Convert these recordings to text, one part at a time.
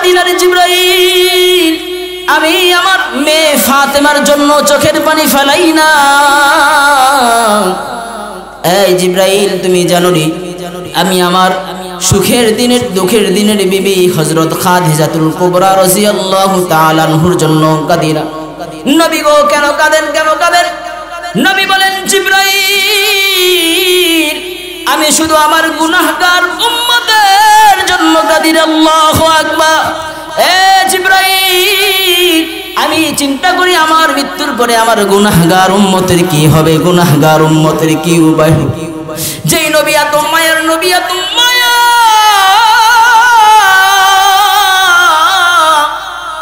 মদিনার জিবরাইল, আমি আমার মেয়ে ফাতেমার জন্য চোখের পানি ফেলাই না। এই জিবরাইল, তুমি জানো নি আমি আমার সুখের দিনের দুঃখের দিনের বিবি হযরত খাদিজাতুল কুবরা রাদিয়াল্লাহু তাআলা আনহুর জন্য কাঁদি না। নবী গো, কেন কাঁদেন, কেন কাঁদেন? নবী বলেন, জিবরাইল, আমি শুধু আমার গুনাহগার উম্মতের জন্য কাঁদি না। আল্লাহু আকবার। এ জিবরাইল, আমি চিন্তা করি আমার মৃত্যুর পরে আমার গুনাহগার উম্মতের কি হবে, গুনাহগার উম্মতের কি উপায়। যেই নবী এত মায়ার নবী, এত মায়া,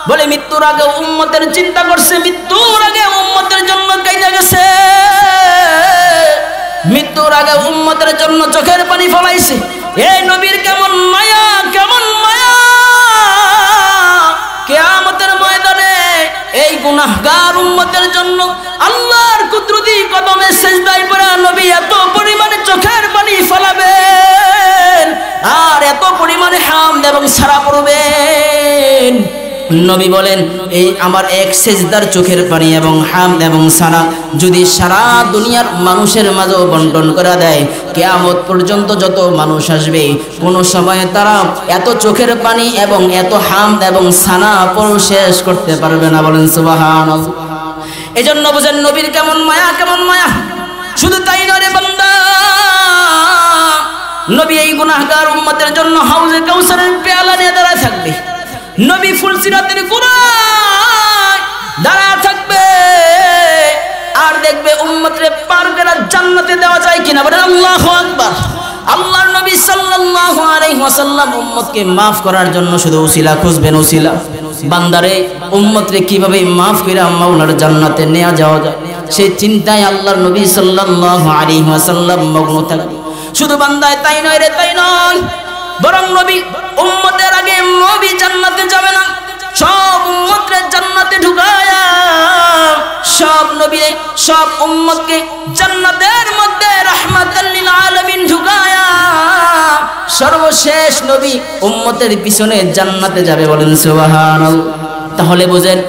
বলে মৃত্যুর আগে উম্মতের চিন্তা করছে, মৃত্যুর আগে উম্মতের জন্য কাইদা গেছে, মৃত্যুর আগে উম্মতের জন্য চোখের পানি ফলাইছে। এই নবীর কেমন মায়া, কেমন মায়া! কিয়ামতের ময়দানে এই গুনাহগার উম্মতের জন্য আল্লাহর কুদরতি কদমে সিজদায় পড়া নবী এত পরিমাণে চোখের পানি ফলাবেন আর এত পরিমাণে হামদ এবং সারা পড়বেন। নবী বলেন, এই আমার এক সেজদার চোখের পানি এবং হামদ এবং সারা যদি সারা দুনিয়ার মানুষের মাঝে বন্টন করে দেয়, কিয়ামত পর্যন্ত যত মানুষ আসবে কোনো সময় তারা এত চোখের পানি এবং এত হামদ এবং সানা পড়ে শেষ করতে পারবে না। বলেন সুবহানাল্লাহ। এজন্য বুঝেন নবীর কেমন মায়া, কেমন মায়া। শুধু তাই নয় বান্দা, নবী এই গুনাহগার উম্মতের জন্য হাউজে কাউসারের পেয়ালা নিয়ে দাঁড়ায় থাকবে। নবী ফুলসিরাতের কোণায় দাঁড়ায় থাকবে আর দেখবে উম্মতরে পার করে জান্নাতে দেওয়া যায় কিনা। বলেন আল্লাহু আকবার। আল্লাহর নবী সাল্লাল্লাহু আলাইহি ওয়াসাল্লাম উম্মতকে maaf করার জন্য শুধু উসিলা খুঁজবেন, উসিলা। বান্দারে উম্মতরে কিভাবে maaf করে মাওলার জান্নাতে নেওয়া যাওয়া যায় সেই চিন্তায় আল্লাহর নবী সাল্লাল্লাহু আলাইহি ওয়াসাল্লাম মগ্ন থাকবে। শুধু বান্দায় তাই নয় রে, তাই নয়, বরং নবী উম্মতের আগে নবী জান্নাতে যাবে না, সব উম্মতরে জান্নাতে ঢুকায়া সব নবীরে সব উম্মতকে জান্নাতের মধ্যে রাহমাতাল লিল আলামিন ঢুকায়া সর্বশেষ নবী উম্মতের পিছনে জান্নাতে যাবে। বলেন সুবহানাল্লাহ। তাহলে বুঝেন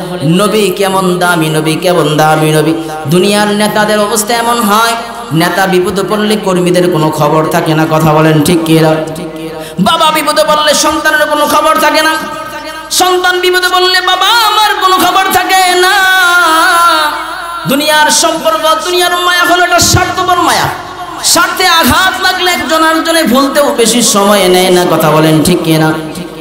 নবী কেমন দামি নবী, কেমন দামি নবী। দুনিয়ার নেতাদের অবস্থা এমন হয়, নেতা বিপদে পড়লে কর্মীদের কোনো খবর থাকে না। কথা বলেন ঠিক কি না? বাবা বিপদে পড়লে সন্তানের কোনো খবর থাকে না, সন্তান বিপদে পড়লে বাবা আমার কোনো খবর থাকে না। দুনিয়ার সম্পর্ক, দুনিয়ার মায়া হলো একটা স্বার্থপর মায়া। স্বার্থে আঘাত লাগলে একজন আরেকজনে ভুলতেও বেশি সময় নেয় না। কথা বলেন ঠিক কি না?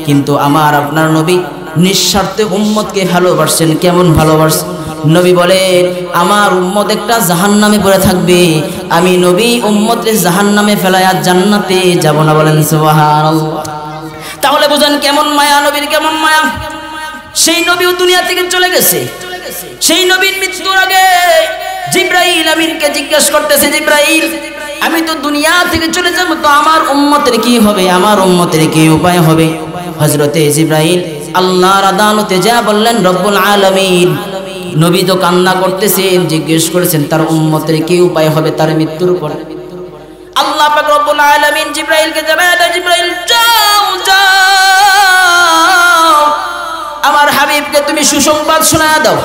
কিন্তু আমার আপনার নবী নিঃস্বার্থে উম্মতকে ভালোবাসছেন। কেমন ভালোবাসছেন? নবী বলেন, আমার উম্মত একটা জাহান্নামে পড়ে থাকবে, আমি নবী উম্মতকে জাহান্নামে ফেলায়া জান্নাতে যাব না। বলেন সুবহানাল্লাহ। তাহলে বুঝেন কেমন মায়া নবীর, কেমন মায়া। সেই নবীও দুনিয়া থেকে চলে গেছে। সেই নবীর মৃত্যুর আগে জিবরাইল আমিনকে জিজ্ঞেস করতেছে, জিবরাইল, আমি তো দুনিয়া থেকে চলে যাব, তো আমার উম্মতের কি হবে, আমার উম্মতের কি উপায় হবে? হযরতে জিবরাইল আল্লাহর আদালতে যা বললেন, রব্বুল আলামিন, নবী তো কান্না করতেছেন, জিজ্ঞেস করেছেন তার উম্মতের কি উপায় হবে তার মৃত্যুর পরে। আল্লাহ পাক রব্বুল আলামিন জিবরাইলকে জানায়, জিবরাইল যাও যাও, আমার হাবিবকে তুমি সুসংবাদ শোনায় দাও,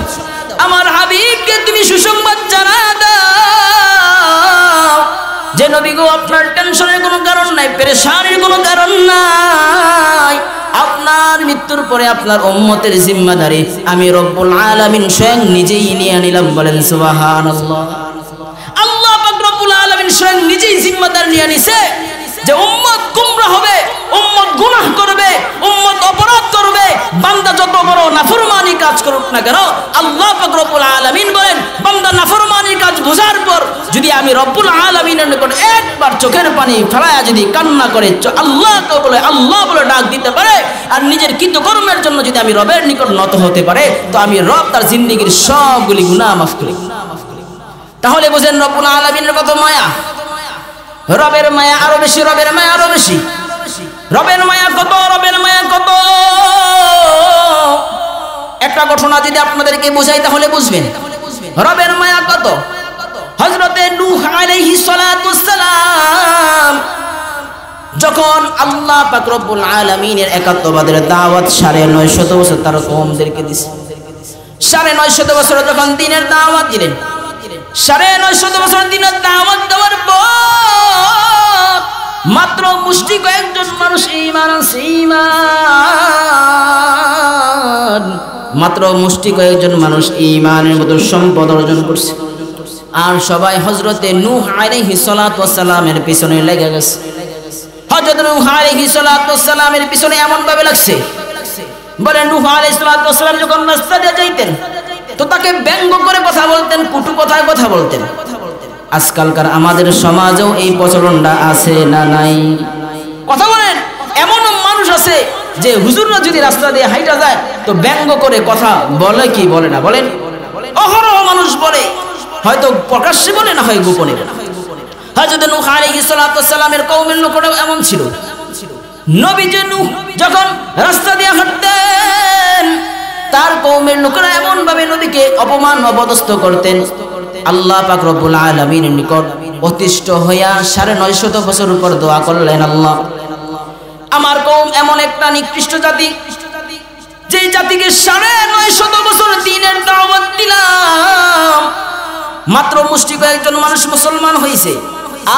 আমার হাবিবকে তুমি সুসংবাদ জানায় দাও যে নবী গো, আপনার টেনশনের কোনো কারণ নাই, পেরেশানির কোনো কারণ নাই। আপনার মৃত্যুর পরে আপনার উম্মতের জিম্মাদারি আমি রব্বুল আলামিন স্বয়ং নিজেই নিয়ে নিলাম। বলেন সুবহানাল্লাহ। আল্লাহ পাক রব্বুল আলামিন স্বয়ং নিজেই জিম্মাদার নিয়ে নিছে যে উম্মত গুমরা হবে, উম্মত গুনাহ করবে, উম্মত অপরাধ করবে। বান্দা যত বড় নাফরমানি কাজ করুক না কেন, আল্লাহ পাক রব্বুল আলামিন বলেন, বান্দা নাফরমানি কাজ বোঝার পর যদি আমি রব্বুল আলামিনের নিকট একবার চোখের পানি ফেলায়া যদি কান্না করে আল্লাহকে বলে আল্লাহ বলে ডাক দিতে পারে আর নিজের কৃতকর্মের জন্য যদি আমি রবের নিকট নত হতে পারে, তো আমি রব তার জিন্দেগীর সবগুলি গুনাহ মাফ করি। তাহলে বুঝেন রব্বুল আলামিনের কত মায়া। রবের মায়া আরো বেশি, রবের মায়া আরো বেশি। রবের মায়া কত, রবের মায়া কত। একটা ঘটনা যদি আপনাদেরকে বোঝাই তাহলে বুঝবেন রবের মায়া কত। হযরতে নূহ আলাইহিস সালাতু ওয়াস সালাম যখন আল্লাহ পাক রব্বুল আলামিনের একাত্মবাদের দাওয়াত 950 বছর তার কওমদেরকে দিছে, 950 বছর যখন দ্বীনের দাওয়াত দিলেন, 950 বছর দ্বীনের দাওয়াত দেওয়ার পর মাত্র মুষ্টি কয়েকজন মানুষ ঈমান আনছে, ঈমান, মাত্র মুষ্টি কয়েকজন মানুষ ঈমানের মতো সম্পদ অর্জন করছে। আর সবাই হযরতে নূহ আলাইহিস সালাতু ওয়াস সালামের পিছনে লেগে গেছে। হযরত নূহ আলাইহিস সালাতু ওয়াস সালামের পিছনে এমন ভাবে লাগছে, বলে নূহ আলাইহিস সালাতু ওয়াস সালাম যখন রাস্তা দিয়ে যাইতেন তো তাকে ব্যঙ্গ করে কথা বলতেন, কটু কথায় কথা বলতেন। আজকালকার আমাদের সমাজেও এই প্রচলনটা আছে না নাই? কথা বলেন, এমন মানুষ আছে যে হুজুররা যদি রাস্তা দিয়ে হাইটা যায় তো ব্যঙ্গ করে কথা বলে কি বলে না? বলেন, অহরহ মানুষ বলে, হয়তো প্রকাশ্যে বলে না হয় গোপনে। হযরত নূহ আলাইহিস সালাতু ওয়াস সালামের কওমের লোকেরা এমন ছিল, নবীজি নূহ যখন রাস্তা দিয়ে হাঁটতেন তার কওমের লোকেরা এমন ভাবে নবীকে অপমান অপদস্থ করতেন। আল্লাহ পাক রব্বুল আলামিনের নিকট অতিষ্ঠ হইয়া 950 বছর পর দোয়া করলেন, আল্লাহ, আমার কওম এমন একটা নিকৃষ্ট জাতি, যে জাতিকে 950 বছর দ্বীনের দাওয়াত দিলাম, মাত্র মুষ্টি কয়েকজন মানুষ মুসলমান হয়েছে,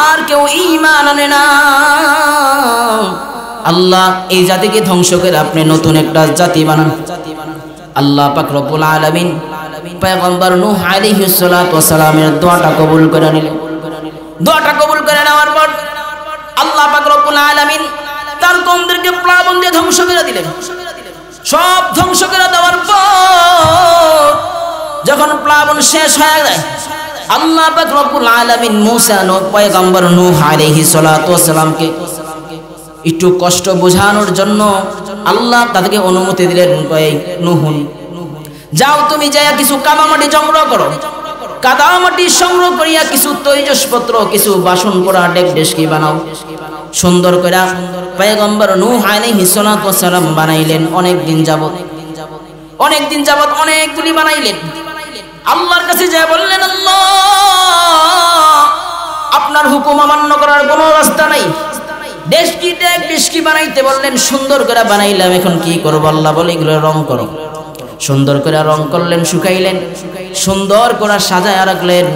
আর কেউ ঈমান আনে না। আল্লাহ, এই জাতিকে ধ্বংস করে আপনি নতুন একটা জাতি বানান। আল্লাহ পাক রব্বুল আলামিন পয়গম্বর নূহ আলাইহিস সালাতু ওয়াস সালামের দোয়াটা কবুল করে নিলেন। দোয়াটা কবুল করে নেওয়ার পর আল্লাহ পাক রব্বুল আলামিন তার কওমদেরকে প্লাবন দিয়ে ধ্বংস করে দিলেন। সব ধ্বংস করে দেওয়ার পর যখন প্লাবন শেষ হয়ে যায়, আল্লাহ পাক রব্বুল আলামিন মুসা পয়গম্বর নূহ আলাইহিস সালাতু ওয়াস সালামকে একটু কষ্ট বোঝানোর জন্য আল্লাহ তাদেরকে অনুমতি দিলেন, নূহ, যাও তুমি যাইয়া কিছু কাদামাটি সংগ্রহ করো, কাদামাটি সংগ্রহ করিয়া কিছু তৈজসপত্র, কিছু বাসন করা ডেক ডেস্কি বানাও। সুন্দর করে পয়গম্বর নূহ আলাইহিস সালাতু ওয়াস সালাম বানাইলেন। অনেক দিন যাবত অনেকগুলি বানাইলেন। আল্লাহর কাছে যা বললেন, আল্লাহ, আপনার হুকুম অমান্য করার কোনো রাস্তা নাই। ডেস্কি বানাইতে বললেন, সুন্দর করে বানাইলাম, এখন কি করবো? আল্লাহ বলে, এগুলো রং করো। সুন্দর করে রং করলেন, শুকাইলেন, সুন্দর করে সাজায় রাখলেন।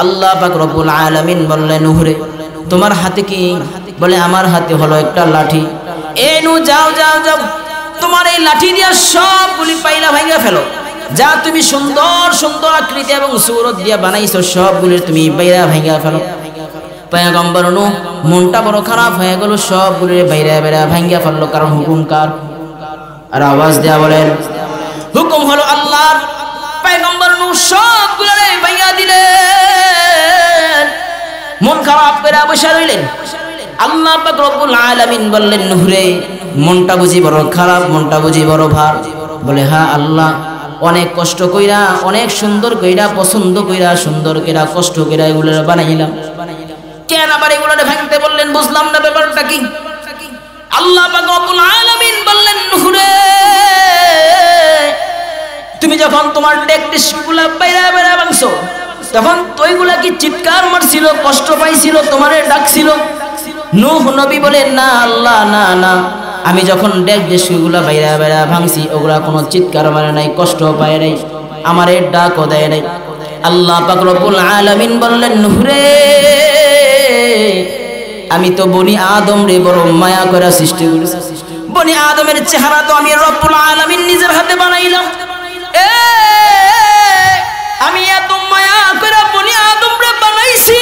আল্লাহ পাক রব্বুল আলামিন বললেন, নূহরে, তোমার হাতে কি? বলে, আমার হাতে হলো একটা লাঠি। এ নূহ, যাও যাও যাও, তোমার এই লাঠি দিয়া সবগুলি পাইলা ভাঙা ফেলো। যা তুমি সুন্দর সুন্দর আকৃতি এবং সূরত দিয়া বানাইছো সবগুলি তুমি বাইরা ভাঙা ফেলো। পয়গম্বর নূহ মনটা বড় খারাপ হয়ে গেল, সবগুলি বাইরা বাইরা ভাঙা ফেললো। কারণ হুকুম কার? আর আওয়াজ দেয়া বলেন, হুকুম হলো আল্লাহর। পয়গম্বর নূহ সবগুলো ভাঙা দিলেন, মন খারাপ করে বসে রইলেন। আল্লাহ পাক রব্বুল আলামিন বললেন, নূহরে, মনটা বুঝি বড় খারাপ, মনটা বুঝি বড় ভার? বলে, হ্যাঁ আল্লাহ, অনেক কষ্ট কইরা, অনেক সুন্দর কইরা, পছন্দ কইরা, সুন্দর কইরা, কষ্ট কইরা এগুলো বানাইলাম, কেন আবার এগুলো ভাঙতে বললেন? বুঝলাম না ব্যাপারটা কি? আল্লাহ পাক রব্বুল আলামিন বললেন, নূহরে, তুমি যখন তোমার ডেকটিসগুলা বাইরা বাইরা ভাঙছো তখন তোইগুলা কি চিৎকার মারছিল, কষ্ট পাইছিল, তোমারে ডাকছিল? নূহ নবী বলে, না আল্লাহ, না না, আমি যখন ডেকটিসগুলা বাইরা বাইরা ভাঙছি ওগুলা কোনো চিৎকার মারে নাই, কষ্ট পায় নাই, আমারে ডাকও দেয় নাই। আল্লাহ পাক রব্বুল আলামিন বললেন, নূহরে, আমি তো বনি আদম রে বড় মায়া করে সৃষ্টি করেছি। বনি আদমের চেহারা তো আমি রব্বুল আলামিন নিজের হাতে বানাইলাম। আমি এত মায়া করে বনি আদম রে বানাইছি,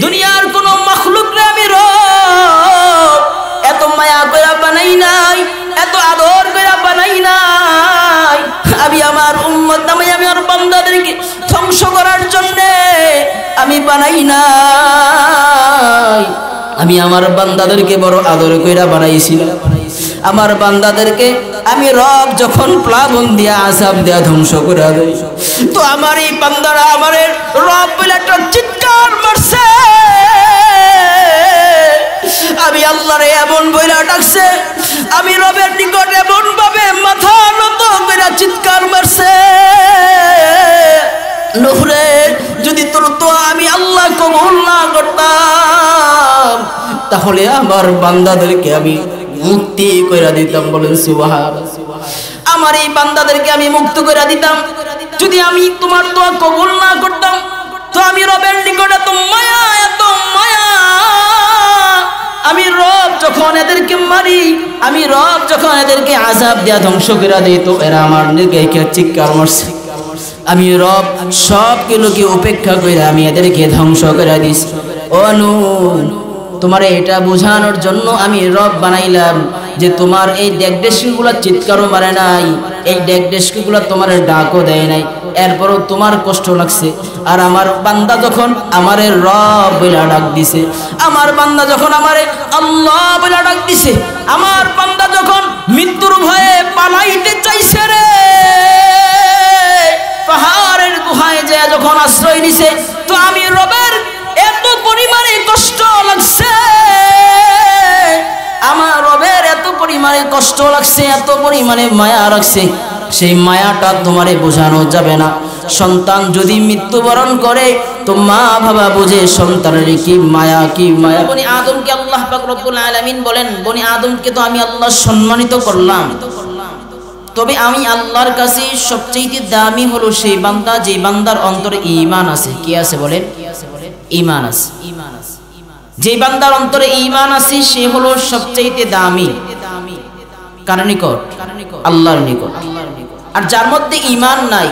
দুনিয়ার কোন মাখলুক রে আমি রব এত মায়া করে বানাই নাই, এত আদর করে বানাই নাই। আমি আমার উম্মত নামে আমি আমার বান্দাদেরকে ধ্বংস করার জন্য আমি বানাই নাই। আমি আমার বান্দাদেরকে বড় আদর কইরা বানাইছিলাম। আমার বান্দাদেরকে আমি রব যখন প্লাবন দিয়া আযাব দিয়া ধ্বংস করে দেই তো আমার এই বান্দারা আমার রব বলে একটা চিৎকার মারছে। আমি আল্লাহরে এমন বইলা ডাকছে, আমি রবের নিকট এমন ভাবে মাথা নত করে চিৎকার মারছে, নূহরে, যদি তোর তো আমি আল্লাহ কবুল না করতাম তাহলে আমার বান্দাদেরকে আমি মুক্তি কইরা দিতাম। বলেন সুবহানাল্লাহ। আমার এই বান্দাদেরকে আমি মুক্ত কইরা দিতাম। যদি আমি তোমার দোয়া কবুল না করতাম তো আমি রবের নিকট এত মায়া, এত মায়া, আমি রব যখন এদেরকে মারি, আমি রব যখন এদেরকে আযাব দেয়া ধ্বংস কইরা দেই তো এরা আমার নিকে চিৎকার মারছে। আমি রব সব কিছুকে উপেক্ষা কইরা আমি এদেরকে ধ্বংস কইরা দিছি। ও নূহ, তোমার এটা বোঝানোর জন্য আমি রব বানাইলাম যে তোমার এই ডেকডেস্কিগুলো চিৎকারও মারে নাই, এই ডেকডেস্কিগুলো তোমার ডাকও দেয় নাই, এরপরও তোমার কষ্ট লাগছে। আর আমার বান্দা যখন আমারে রব বলে ডাক দিছে, আমার বান্দা যখন আমারে আল্লাহ বলে ডাক দিছে, আমার বান্দা যখন মৃত্যুর ভয়ে পালাইতে চাইছে রে, পাহাড়ের গুহায় যায় যখন আশ্রয় নিছে, তো আমি রবের এত পরিমাণে কষ্ট লাগছে, আমার রবের এত পরিমাণে কষ্ট লাগছে, এত পরিমাণে মায়া লাগছে, সেই মায়াটা তোমারে বোঝানো যাবে না। সন্তান যদি মৃত্যুবরণ করে তো মা বাবা বুঝে সন্তানের কি মায়া, কি মায়া। বনি আদমকে আল্লাহ পাক রব্বুল আলামিন বলেন, বনি আদমকে তো আমি আল্লাহ সম্মানিত করলাম, তবে আমি আল্লাহর কাছে সবচেয়ে দামি হলো সেই বান্দা যে বান্দার অন্তরে ঈমান আছে। কি আছে বলেন? ঈমান আছে। যে বান্দার অন্তরে ঈমান আছে সে হলো সবচেয়ে দামি। কার নিকট? আল্লাহর নিকট। আর যার মধ্যে ঈমান নাই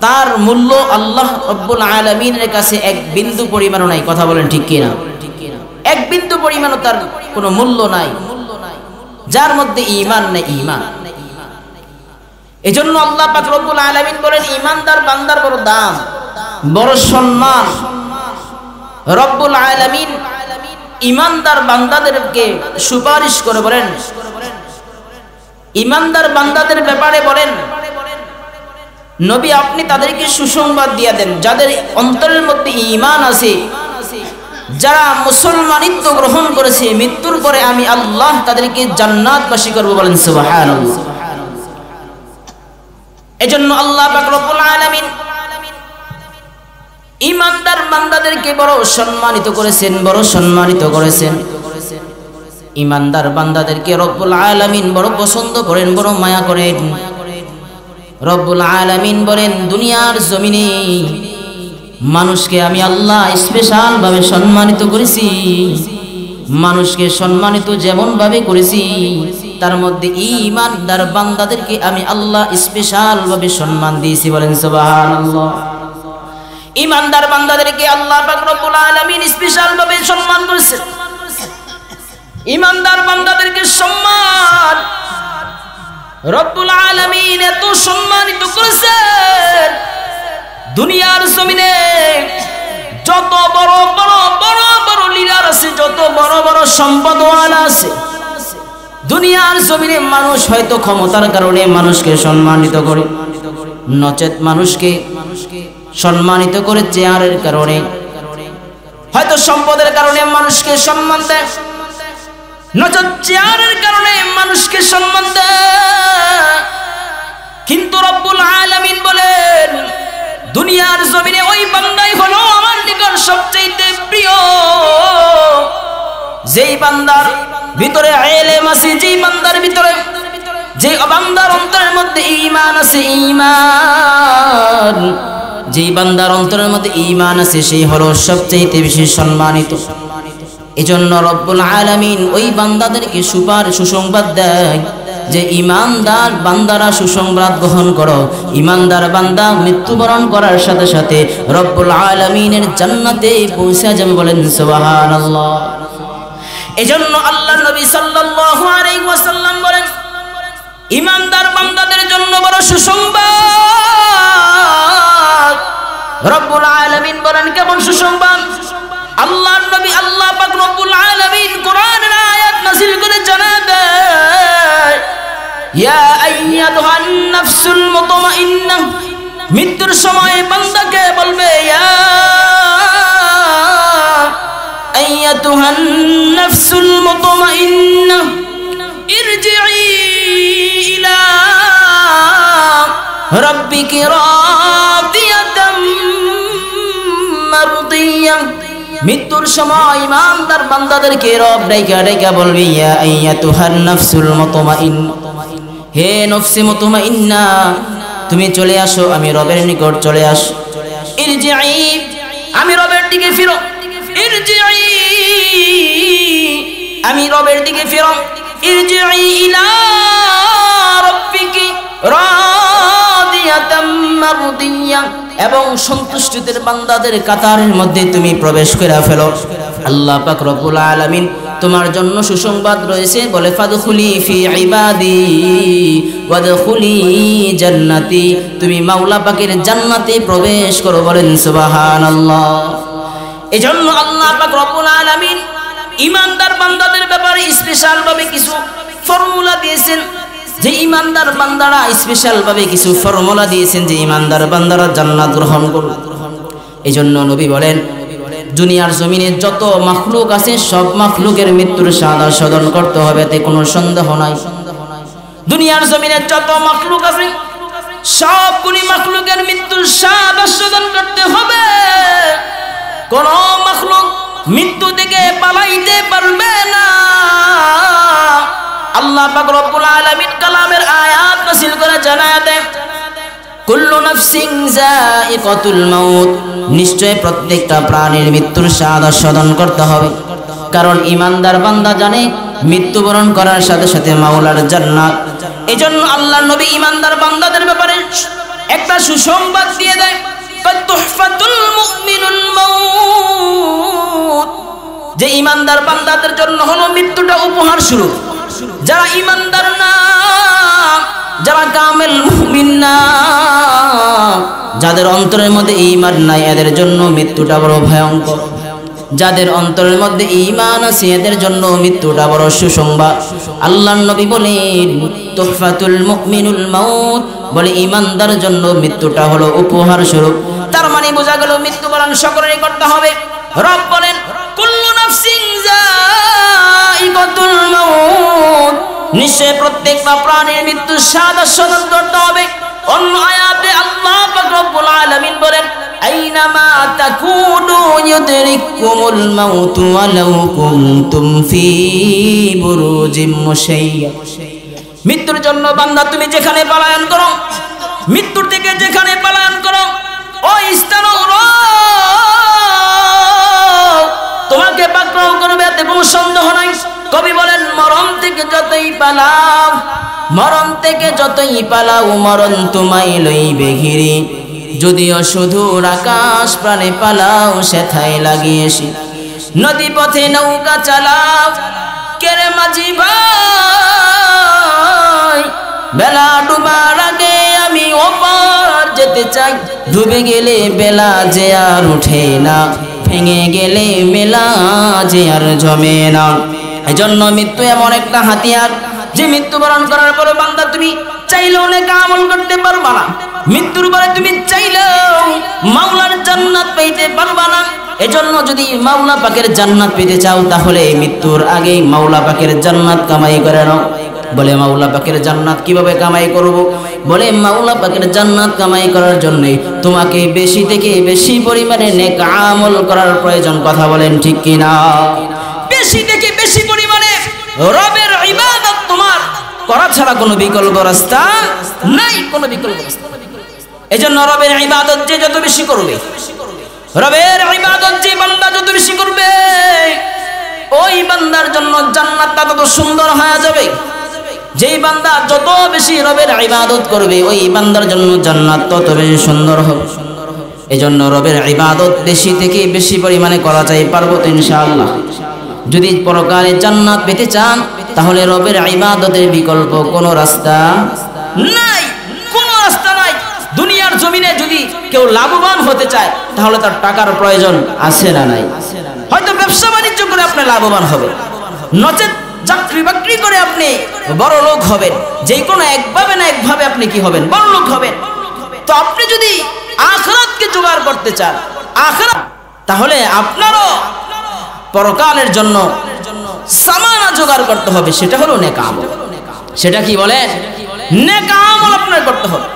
তার মূল্য আল্লাহ রব্বুল আলামিনের কাছে এক বিন্দু পরিমাণও নাই। কথা বলেন ঠিক কি না? এক বিন্দু পরিমাণও তার কোনো মূল্য নাই যার মধ্যে ঈমান নাই। ঈমান, এজন্য আল্লাহ পাক রব্বুল আলামিন বলেন ঈমানদার বান্দার বড় দাম, বড় সম্মান। রব্বুল আলামিন ঈমানদার বান্দাদেরকে সুপারিশ করে বলেন, ঈমানদার বান্দাদের ব্যাপারে বলেন, নবী আপনি তাদেরকে সুসংবাদ দিয়ে দেন যাদের অন্তরের মধ্যে ঈমান আছে, যারা মুসলমানিত্ব গ্রহণ করেছে, মৃত্যুর পরে আমি আল্লাহ তাদেরকে জান্নাতবাসী করব। বলেন সুবহানাল্লাহ। এজন্য আল্লাহ পাক রব্বুল আলামিন ঈমানদার বান্দাদেরকে বড় সম্মানিত করেছেন, বড় সম্মানিত করেছেন। ঈমানদার বান্দাদেরকে রব্বুল আলামিন বড় পছন্দ করেন, বড় মায়া করেন। রব্বুল আলামিন বলেন, দুনিয়ার জমিনে মানুষকে আমি আল্লাহ স্পেশাল ভাবে সম্মানিত করেছি। মানুষকে সম্মানিত যেমন ভাবে করেছি তার মধ্যে ঈমানদার বান্দাদেরকে আমি আল্লাহ স্পেশাল ভাবে সম্মান দিয়েছি। বলেন সুবহানাল্লাহ। ঈমানদার বান্দাদেরকে আল্লাহ পাক রব্বুল আলামিন স্পেশাল ভাবে সম্মান করেছেন। ঈমানদার বান্দাদেরকে সম্মান রব্বুল আলামিন এত সম্মানিত করেছেন, দুনিয়ার জমিনে যত বড় বড় বড় বড় লিডার আছে, যত বড় বড় সম্পদওয়ালা আছে, দুনিয়ার জমিনে মানুষ হয়তো ক্ষমতার কারণে মানুষকে সম্মানিত করে, নচেত মানুষকে সম্মানিত করে চেয়ারের কারণে, হয়তো সম্পদের কারণে মানুষকে সম্মান দেয়, নচেত চেয়ারের কারণে মানুষকে সম্মান দেয়। কিন্তু রব্বুল আলামিন বলেন, দুনিয়ার জমিনে ওই বান্দাই হলো আমার নিকট সবচেয়ে প্রিয়, যেই বান্দার ভিতরে ইলম আছে, যেই বান্দার ভিতরে, যে বান্দার অন্তরের মধ্যে ঈমান আছে, ঈমান, যেই বান্দার অন্তরের মধ্যে ঈমান আছে সেই হলো সবচেয়ে বেশি সম্মানিত। এজন্য রব্বুল আলামিন ওই বান্দাদেরকে সুসংবাদ দেয় যে ঈমানদার বান্দারা সুসংবাদ গ্রহণ করো, ঈমানদার বান্দা মৃত্যুবরণ করার সাথে সাথে রব্বুল আলামিনের জান্নাতে পৌঁছে যাবে। বলেন সুবহানাল্লাহ। এজন্য আল্লাহর নবী সাল্লাল্লাহু আলাইহি ওয়াসাল্লাম বলেন, ঈমানদার বান্দাদের জন্য বড় সুসংবাদ। রব্বুল আলামিন বলেন কেমন সুসংবাদ? আল্লাহর নবী আল্লাহ পাক রব্বুল আলামিন কোরআনের আয়াত নাযিল করে জানাবে, ইয়া আইয়াতুহান নাফসুল মুতমাইন্নাহ, মৃত্যুর সময় বান্দাকে বলবে, ইয়া আইয়াতুহান নাফসুল মুতমাইন্নাহ ইরজিই ইলা রাব্বিকি রাদিয়াতাম মারদিয়াহ মৃত্যুর সময় ইমানদার বান্দাদেরকে রব ডাইকা ডাইকা বলবি, ইয়া আইয়াতুহান নাফসুল মুতমাইন্না, হে নফসে মুতমাইন্না, তুমি চলে আসো, আমি রবের নিকট চলে আসো। ইরজিই, আমি রবের দিকে ফিরো। ইরজিই, আমি রবের দিকে ফিরো। ইরজিই ইলা রাব্বিকি রাদিয়াতাম মারদিয়া, এবং সন্তুষ্টিতের বান্দাদের কাতারের মধ্যে তুমি প্রবেশ করে ফেলো। আল্লাহ পাক রব্বুল আলামিন তোমার জন্য সুসংবাদ রয়েছে, বলে ফাদখুলি ফি ইবাদি ওয়াদখুলি জান্নাতি, তুমি মাওলা পাকের জান্নাতে প্রবেশ করো, বলেন সুবহানাল্লাহ। এজন্য আল্লাহ পাক রব্বুল আলামিন ঈমানদার বান্দাদের ব্যাপারে স্পেশাল ভাবে কিছু ফর্মুলা দিয়েছেন, যে ঈমানদার বান্দারা স্পেশাল ভাবে কিছু ফর্মুলা দিয়েছেন যে ঈমানদার বান্দারা জান্নাত গ্রহণ করবে। এজন্য নবী বলেন, দুনিয়ার জমিনে যত মাখলুক আছে সব মাখলুকের মৃত্যুর স্বাদ আস্বাদন করতে হবে, এতে কোনো সন্দেহ নাই। দুনিয়ার জমিনে যত মাখলুক আছে সবগুলি মাখলুকের মৃত্যুর স্বাদ আস্বাদন করতে হবে। কোন মাখলুক মৃত্যু থেকে পালাইতে পারবে না। আল্লাহ পাক রব্বুল আলামিন কালামের আয়াত নাযিল করে জানায় দেন, কুল্লু নাফসিন যায়িকাতুল মাউত, নিশ্চয় প্রত্যেকটা প্রাণীর মৃত্যুর স্বাদ আস্বাদন করতে হবে। কারণ ঈমানদার বান্দা জানে মৃত্যুবরণ করার সাথে সাথে মাওলার জান্নাত। এজন্য আল্লাহর নবী ঈমানদার বান্দাদের ব্যাপারে একটা সুসংবাদ দিয়ে দেয়, তুহফাতুল মুমিনুল মাউত, যে ঈমানদার বান্দাদের জন্য হলো মৃত্যুটা উপহার স্বরূপ। যারা ঈমানদার না, যারা কামেল মুমিন না, যাদের অন্তরের মধ্যে ঈমান নাই, এদের জন্য মৃত্যুটা বড় ভয়ঙ্কর। যাদের অন্তরের মধ্যে ঈমান আছে এদের জন্য মৃত্যুটা বড় সুসংবাদ। আল্লাহর নবী বলেন তুহফাতুল মুমিনুল মাউত, বলে ঈমানদার জন্য মৃত্যুটা হলো উপহার স্বরূপ। তার মানে বোঝা গেল মৃত্যুবরণ সকলেরই করতে হবে। রব বলেন কুল্লু নাফসিন যায়িকাতুল মাউত, নিশ্চয় প্রত্যেকটা প্রাণীর মৃত্যুর স্বাদ আস্বাদন করতে হবে। অন্য আয়াতে আল্লাহ পাক রব্বুল আলামিন বলেন, আইনামা তাকুনু ইউদরিকুমুল মাউত ওয়ালাউ কুনতুম ফি বুরুজিম মুশাইয়্যাদ। মৃত্যুর জন্য বান্দা তুমি যেখানে পলায়ন করো, মৃত্যুর থেকে যেখানে পলায়ন করো, ওই স্থান তোমাকে পাকড়াও করবে, এতে কোনো সন্দেহ নাই। কবি বলেন, মরণ থেকে যতই পালাও, মরণ থেকে যতই পালাও, মরণ তোমায় লইবে ঘিরে। যদিও শুধুর আকাশ প্রাণে পালাও, সেথায় লাগিয়েছি নদী পথে নৌকা চালাও। কেরে মাঝি ভাই, বেলা ডুবার আগে আমি ওপার যেতে চাই। ডুবে গেলে বেলা যে আর উঠে না, ভেঙে গেলে মেলা যে আর জমে না। এজন্য মৃত্যু এমন একটা হাতিয়ার যে মৃত্যুবরণ করার পরে বান্দা তুমি চাইলেও অনেক আমল করতে পারবা না। মৃত্যুর পরে তুমি চাইলেও মাওলার জান্নাত পেতে পারবা না। এজন্য যদি মাওলা পাকের জান্নাত পেতে চাও, তাহলে মৃত্যুর আগেই মাওলা পাকের জান্নাত কামাই করে নাও। বলে মাওলা পাকের জান্নাত কিভাবে কামাই করব? বলে মাওলা পাকের জান্নাত কামাই করার জন্য তোমাকে বেশি থেকে বেশি পরিমাণে নেক আমল করার প্রয়োজন। কথা বলেন ঠিক কিনা? বেশি থেকে বেশি পরিমাণে রবের ইবাদত তোমার করা ছাড়া কোনো বিকল্প রাস্তা নাই, কোনো বিকল্প রাস্তা। এজন্য রবের ইবাদত যে যত বেশি করবে, রবের ইবাদত যে বান্দা যত বেশি করবে, ওই বান্দার জন্য জান্নাতটা তত সুন্দর হয়ে যাবে। যেই বান্দা যত বেশি রবের ইবাদত করবে, ওই বান্দার জন্য জান্নাত তত বেশি সুন্দর হবে। এজন্য রবের ইবাদত বেশি থেকে বেশি পরিমাণে করা চাই, পারবো তো ইনশাআল্লাহ। যদি পরকালে জান্নাত পেতে চান, তাহলে রবের ইবাদতের বিকল্প কোনো রাস্তা নাই, কোনো রাস্তা নাই। দুনিয়ার জমিনে যদি কেউ লাভবান হতে চায়, তাহলে তার টাকার প্রয়োজন আছে না নাই? হয়তো ব্যবসা বাণিজ্য করে আপনি লাভবান হবেন, নচেত চাকরি বাকরি করে আপনি বড় লোক হবেন। যে কোনো একভাবে না একভাবে আপনি কি হবেন? বড় লোক হবেন। তো আপনি যদি আখিরাতকে জোগাড় করতে চান, আখিরাত, তাহলে আপনারও পরকালের জন্য সামানা জোগাড় করতে হবে। সেটা হলো নেক আমল। সেটা কি বলে? নেক আমল আপনার করতে হবে।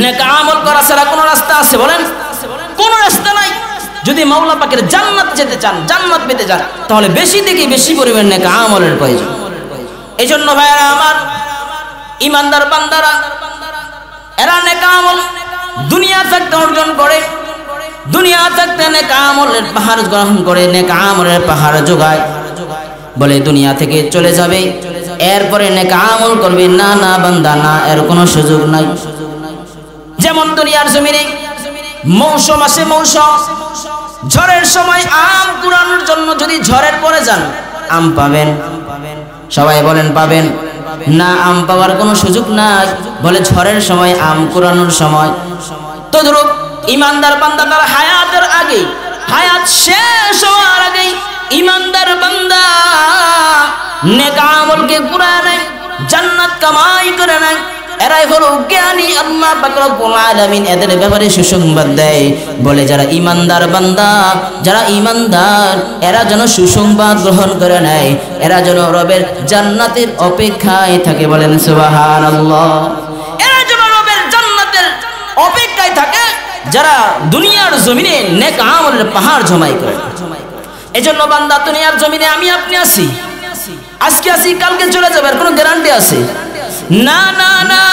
নেক আমল করা ছাড়া কোনো রাস্তা আছে বলেন? কোনো রাস্তা নাই। যদি মাওলা পাকের জান্নাত যেতে চান, জান্নাত পেতে চান, তাহলে বেশি থেকে বেশি পরিমাণে নেক আমলের প্রয়োজন। এই জন্য ভাইরা আমার, ইমানদার বান্দারা এরা নেক আমল দুনিয়া থাকতে অর্জন করে, দুনিয়া থাকতে নেক আমলের পাহাড় গ্রহণ করে, নেক আমলের পাহাড় জোগায়। বলে দুনিয়া থেকে চলে যাবে, এরপরে নেক আমল করবে, না না বান্দা না, এর কোনো সুযোগ নাই। যেমন দুনিয়ার জমিনে মৌসুম আসে, মৌসুম ঝড়ের সময় আম কুড়ানোর জন্য যদি ঝড়ের পরে যান আম পাবেন? সবাই বলেন পাবেন না? আম পাওয়ার কোনো সুযোগ নাই। বলে ঝড়ের সময় আম কুড়ানোর সময়। তদ্রূপ ইমানদার বান্দা তার হায়াতের আগে, হায়াত শেষ হওয়ার আগেই ইমানদার বান্দা নেক আমলকে কুড়ায় নেয়, জান্নাত কামাই করে নেয়। এরাই হলো জ্ঞানী। আল্লাহ পাক রব্বুল আলামিন এদের ব্যাপারে সুসংবাদ দেয়, বলে যারা ইমানদার বান্দা, যারা ইমানদার, এরা যেন সুসংবাদ গ্রহণ করে নেয়, এরা যেন রবের জান্নাতের অপেক্ষায় থাকে। বলেন সুবহানাল্লাহ। এরা যেন রবের জান্নাতের অপেক্ষায় থাকে, যারা দুনিয়ার জমিনে নেক আমলের পাহাড় জমাই করে। এজন্য বান্দা, দুনিয়ার জমিনে আমি আপনি আছি, আজকে আছি কালকে চলে যাবে, কোনো গ্যারান্টি আছে? না না না,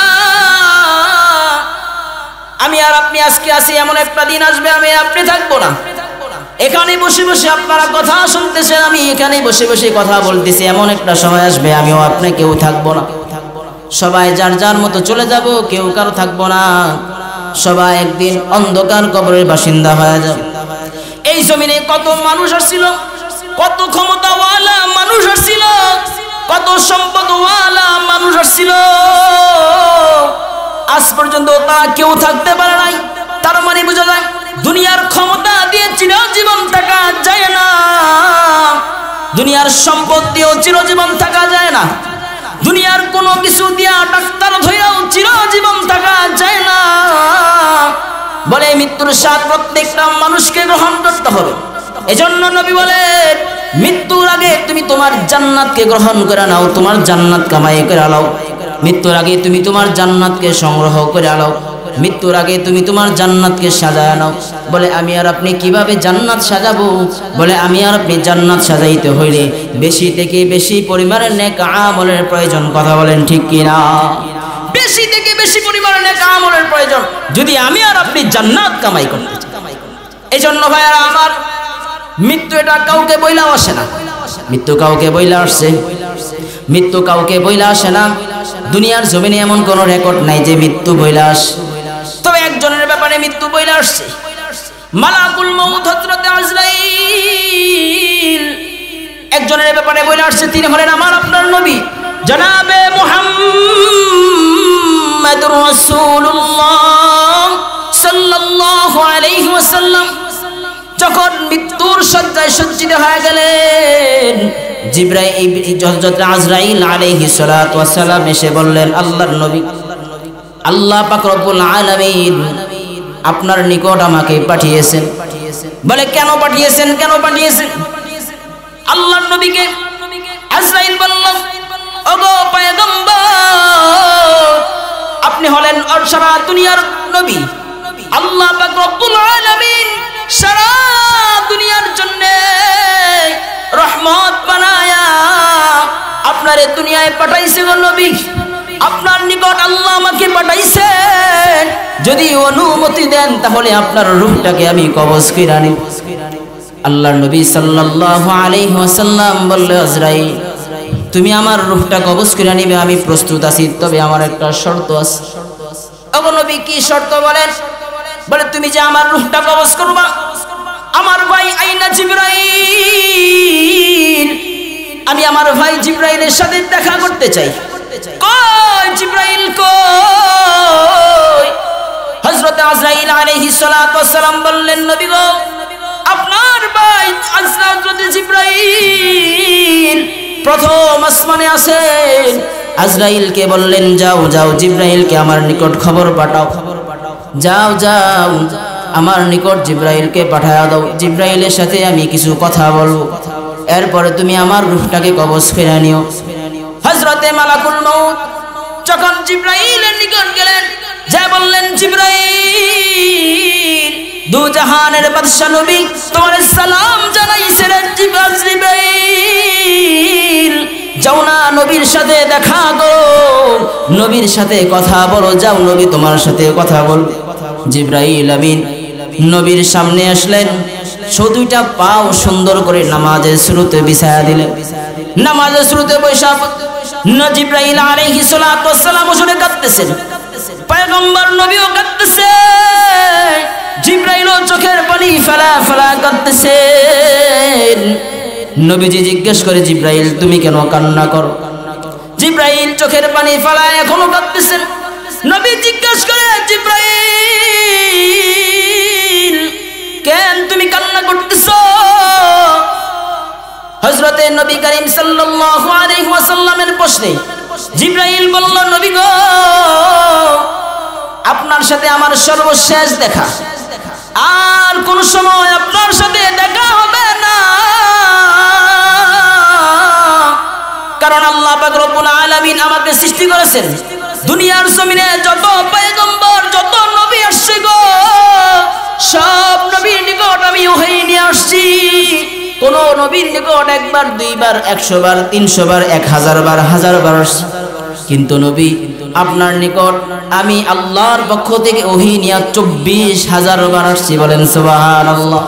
আমি আর আপনি আজকে আছি, এমন একটা দিন আসবে আমি আপনি থাকবো না। এখানে বসে বসে আপনারা কথা শুনতেছেন, আমি এখানে বসে বসে কথা বলতেছি, এমন একটা সময় আসবে আমিও আপনি কেউ থাকবো না। সবাই যার যার মতো চলে যাব, কেউ কারো থাকবো না। সবাই একদিন অন্ধকার কবরের বাসিন্দা হয়ে যাবে। এই জমিনে কত মানুষ আসছিল, কত ক্ষমতাওয়ালা মানুষ আসছিল, কত সম্পদওয়ালা মানুষ আসছিল, আজ পর্যন্ত তা কেউ থাকতে পারে নাই। তার মানে বোঝা যায় দুনিয়ার ক্ষমতা দিয়ে চিরজীবন থাকা যায় না, দুনিয়ার সম্পদ দিয়েও চিরজীবন থাকা যায় না, দুনিয়ার কোনো কিছু দিয়া ডাক্তার ধরেও চিরজীবন থাকা যায় না। বলে মৃত্যুর স্বাদ প্রত্যেকটা মানুষকে গ্রহণ করতে হবে। এজন্য নবী বলেন, মৃত্যুর আগে তুমি তোমার জান্নাতকে গ্রহণ করে নাও, তোমার জান্নাত কামাই করে নাও। মৃত্যুর আগে তুমি তোমার জান্নাতকে সংগ্রহ করে নাও, মৃত্যুর আগে তুমি তোমার জান্নাতকে সাজায় নাও। বলে আমি আর আপনি কিভাবে জান্নাত সাজাবো? বলে আমি আর আপনি জান্নাত সাজাইতে হইলে বেশি থেকে বেশি পরিমাণের নেক আমলের প্রয়োজন। কথা বলেন ঠিক কিনা? বেশি থেকে বেশি পরিমাণের নেক আমলের প্রয়োজন যদি আমি আর আপনি জান্নাত কামাই করতে চাই। এজন্য ভাইয়ারা আমার, মৃত্যু এটা কাউকে বইলা আসে না, মৃত্যু কাউকে বইলা আসছে, মৃত্যু কাউকে বইলা আসে না। দুনিয়ার জমিনে এমন কোন রেকর্ড নাই যে মৃত্যু বইলা আসে। তবে একজনের ব্যাপারে মৃত্যু বইলা আসছে, মালাকুল মউত হযরত আজরাইল একজনের ব্যাপারে বইলা আসছে। তিনি হলেন আমার আপনার নবী জনাবে মুহাম্মদুর রাসূলুল্লাহ সাল্লাল্লাহু আলাইহি ওয়াসাল্লাম যখন মৃত্যুর শয্যায় সজ্জিত হয়ে গেলেন, জিবরাইল হযরত আজরাইল আলাইহিস সালাতু ওয়াস সালাম এসে বললেন, আল্লাহর নবী, আল্লাহ পাক রব্বুল আলামিন আপনার নিকট আমাকে পাঠিয়েছেন। বলে কেন পাঠিয়েছেন, কেন পাঠিয়েছেন? আল্লাহর নবীকে আজরাইল বলল, ওগো পয়গম্বর, আপনি হলেন সারা দুনিয়ার নবী। আল্লাহ পাক রব্বুল আলামিন সারা দুনিয়ার জন্য রহমত বানায়া আপনার এই দুনিয়ায় পাঠাইছে গো নবী। আপনার নিকট আল্লাহ আমাকে পাঠাইছেন, যদি অনুমতি দেন তাহলে আপনার রূহটাকে আমি কবজ করে নিব। আল্লাহর নবী সাল্লাল্লাহু আলাইহি ওয়াসাল্লাম বললেন, আজরাইল তুমি আমার রূহটা কবজ করে নিবে, আমি প্রস্তুত আছি, তবে আমার একটা শর্ত আছে। ওগো নবী কি শর্ত বলেন? বলে তুমি যে আমার রূহটা কবজ করবা, আমার ভাই আইনা জিবরাইল, আমি আমার ভাই জিবরাইলের সাথে দেখা করতে চাই। কই জিবরাইল কই? হযরত আজরাইল আলাইহিস সালাতু ওয়াস সালাম বললেন, নবী গো, আপনার ভাই হযরত জিবরাইল প্রথম আসমানে আছেন। আজরাইলকে বললেন, যাও যাও জিবরাইলকে আমার নিকট খবর পাঠাও, যাও যাও আমার নিকট জিবরাইলকে পাঠায়া দাও, জিবরাইলের সাথে আমি কিছু কথা বলবো, এরপরে তুমি আমার রূহটাকে কবজ করে নিও। হযরতে মালাকুল মউত যখন জিবরাইলের নিকট গেলেন, যা বললেন, জিবরাইল দু জাহানের বাদশা নবী তোমার সালাম জানাইছে রে জিবরাইল, যাও না নবীর সাথে দেখা করো, নবীর সাথে কথা বলো, যাও নবী তোমার সাথে কথা বলবে। জিবরাইল আমিন নবীর সামনে আসলেন, দুইটা পাও সুন্দর করে নামাজের শুরুতে বিছায়া দিলেন। নামাজের শুরুতে বৈশা জিবরাইল আলাইহিস সালাতু ওয়াস সালাম বসে কাঁদতেছেন, পয়গম্বর নবীও কাঁদতেছে, জিবরাইলও চোখের পানি ফেলা ফেলা কাঁদতেছেন। নবীজি জিজ্ঞেস করে, জিবরাইল তুমি কেন কান্না করো? জিবরাইল চোখের পানি ফেলা এখনো কাঁদতেছেন। নবী জিজ্ঞেস করে, জিবরাইল কেন তুমি কান্না করতেছো? হযরতে নবী করিম সাল্লাল্লাহু আলাইহি ওয়াসাল্লামের প্রশ্নে জিবরাইল বলল, নবী গো, আপনার সাথে আমার সর্বশেষ দেখা, আর কোন সময় আপনার সাথে দেখা হবে না, কারণ আল্লাহ পাক রব্বুল আলামিন আমাকে সৃষ্টি করেছেন। দুনিয়ার জমিনে যত পয়গম্বর যত নবী আসছে গো, সব নবীর নিকট আমি ওহী নিয়ে আসছি। কোন নবীর নিকট একবার দুইবার 100 বার 300 বার 1000 বার 1000 বার আসছি, কিন্তু নবী আপনার নিকট আমি আল্লাহর পক্ষ থেকে ওহী নিয়ে 24,000 বার আসছি। বলেন সুবহানাল্লাহ।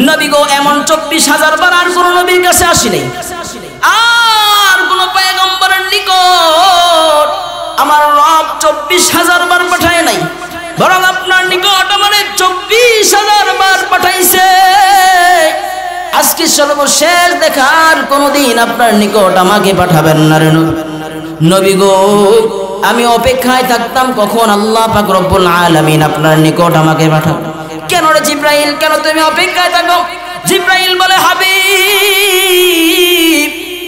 নবী গো এমন 24,000 বার আর কোন নবীর কাছে আসি নাই, আর কোন পয়গম্বরের নিকট আমার রব 24,000 বার পাঠায় নাই, বরং আপনার নিকট আমারে 24,000 বার পাঠাইছে। আজকে সর্বশেষ দেখার কোনদিন আপনার নিকট আমাকে পাঠাবেন না রে নবী গো। আমি অপেক্ষায় থাকতাম কখন আল্লাহ পাক রব্বুল আলামিন আপনার নিকট আমাকে পাঠাবে। কেন রে জিবরাইল, কেন তুমি অপেক্ষায় থাকো? জিবরাইল বলে, হাবিব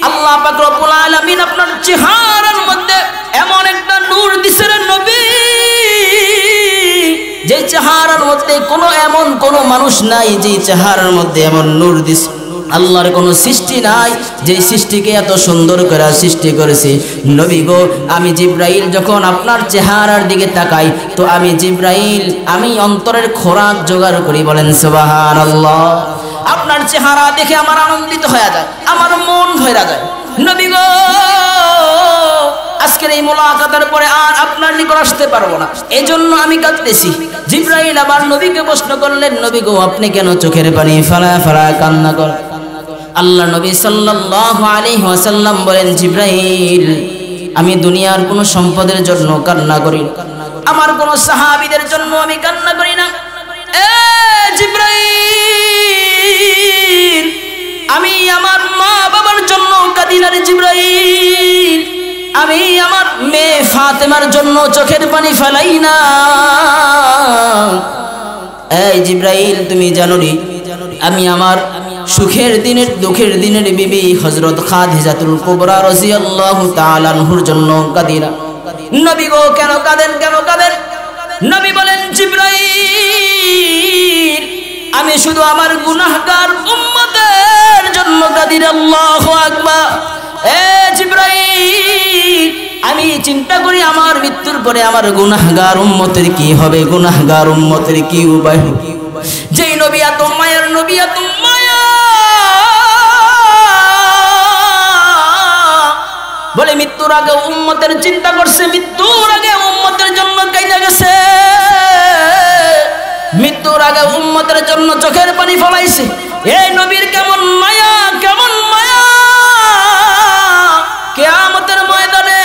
আল্লাহ পাক রব্বুল আলামিন আপনার চেহারার মধ্যে এমন একটা নূর দিছে রে নবী, যে চেহারার মধ্যে এমন কোনো মানুষ নাই যে চেহারার মধ্যে এমন নূর দিছে। আল্লাহর কোনো সৃষ্টি নাই যে সৃষ্টিকে এত সুন্দর করে সৃষ্টি করেছে। নবী গো আমি জিবরাইল যখন আপনার চেহারার দিকে তাকাই, তো আমি জিবরাইল আমি অন্তরের খোরাক জোগাড় করি। বলেন সুবহানাল্লাহ। আপনার চেহারা দেখে আমার আনন্দিত হয়ে যায়, আমার মন ভরে যায়। নবী গো আজকের এই মোলাকাতের পরে আর আপনার নিকট আসতে পারবো না, এজন্য আমি কাঁদতেছি। জিবরাইল আবার নবীকে প্রশ্ন করলেন, নবী গো আপনি কেন চোখের পানি ফেলা ফেলা কান্না করেন? আল্লাহ নবী সাল্লাল্লাহু আলাইহি ওয়াসাল্লাম বলেন, জিবরাইল আমি দুনিয়ার কোনো সম্পদের জন্য কান্না করি না, আমার কোনো সাহাবীদের জন্য আমি কান্না করি না। এ জিবরাইল আমি আমার মা বাবার জন্য কাঁদি না রে জিবরাইল, আমি আমার মেয়ে ফাতেমার জন্য চোখের পানি ফেলাই না। এই জিবরাইল তুমি জানো রে, আমি আমার সুখের দিনের দুঃখের দিনের বিবি হযরত খাদিজাতুল কুবরা রাদিয়াল্লাহু তাআলা আনহুর জন্য কাঁদি না। নবী গো কেন কাঁদেন, কেন কাঁদেন? নবী বলেন, জিবরাইল আমি শুধু আমার গুনাহগার উম্মতের জন্য কাঁদি না। আল্লাহু আকবার। এ জিবরাইল আমি চিন্তা করি আমার মৃত্যুর পরে আমার গুনাহগার উম্মতের কি হবে, গুনাহগার উম্মতের কি উপায় হবে। যেই নবী এত মায়ার নবী, এত মায়া, বলে মৃত্যুর আগে উম্মতের চিন্তা করছে, মৃত্যুর আগে উম্মতের জন্য কাইদা গেছে, মৃত্যুর আগে উম্মতের জন্য চোখের পানি ফলাইছে। এই নবীর কেমন মায়া, কেমন মায়া! কিয়ামতের ময়দানে